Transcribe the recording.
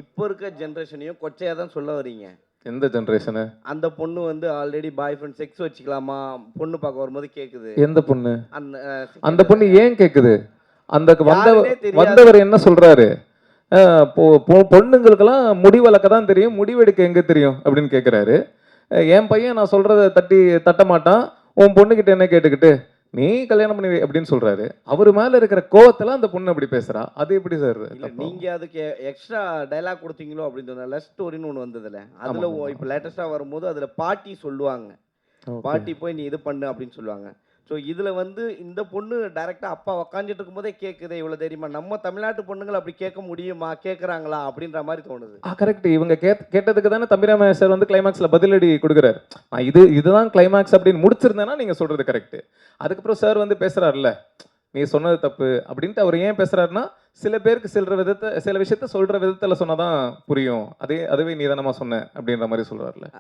இப்போ இருக்க ஜென்ரேஷனையும் கொச்சையா தான் சொல்ல வரீங்க. எந்த ஜெனரேஷனு? அந்த பொண்ணு வந்து ஆல்ரெடி பாய் ஃப்ரெண்ட் செக்ஸ் வச்சுக்கலாமா? பொண்ணு பார்க்க வரும்போது கேக்குது. எந்த பொண்ணு? அந்த அந்த பொண்ணு ஏன் கேக்குது? அந்த யாருன்னே தெரியாது. வந்தவர் என்ன சொல்றாரு? பொண்ணுங்களுக்கெல்லாம் முடி வளர்க்க தான் தெரியும், முடிவெடுக்க எங்க தெரியும் அப்படின்னு கேட்குறாரு. என் பையன் நான் சொல்றத தட்ட மாட்டான், உன் பொண்ணுகிட்ட என்ன கேட்டுக்கிட்டு நீ கல்யாணம் பண்ணி வை அப்படின்னு சொல்றாரு. அவர் மேல இருக்கிற கோவத்துல அந்த பொண்ணு அப்படி பேசுறா. அது எப்படி சார்? இல்ல நீங்க அதுக்கு எக்ஸ்ட்ரா டயலாக் கொடுத்தீங்களோ அப்படின்னு லவ் ஸ்டோரின்னு ஒன்று வந்ததுல அதுல இப்போ லேட்டஸ்டா வரும்போது அதுல பாட்டி சொல்லுவாங்க. பாட்டி போய் நீ இது பண்ணு அப்படின்னு சொல்லுவாங்க. ஸோ இதில் வந்து இந்த பொண்ணு டைரெக்டாக அப்பா உக்காந்துட்டு இருக்கும்போதே கேட்குது. இவ்வளோ தெரியுமா நம்ம தமிழ்நாட்டு பொண்ணுங்கள் அப்படி கேட்க முடியுமா, கேட்குறாங்களா அப்படின்ற மாதிரி தோணுது. கரெக்ட். இவங்க கேட்டதுக்கு தானே தம்பிராம சார் வந்து கிளைமேக்ஸில் பதிலடி கொடுக்குறாரு. இதுதான் கிளைமேக்ஸ் அப்படின்னு முடிச்சிருந்தேன்னா நீங்கள் சொல்கிறது கரெக்ட். அதுக்கப்புறம் சார் வந்து பேசுகிறாருல்ல, நீ சொன்னது தப்பு அப்படின்ட்டு அவர் ஏன் பேசுகிறாருன்னா, சில பேருக்கு சில விஷயத்த சொல்கிற விதத்தில் சொன்னால் தான் புரியும். அதுவே நீ தானமா சொன்ன அப்படின்ற மாதிரி சொல்கிறாருல்ல.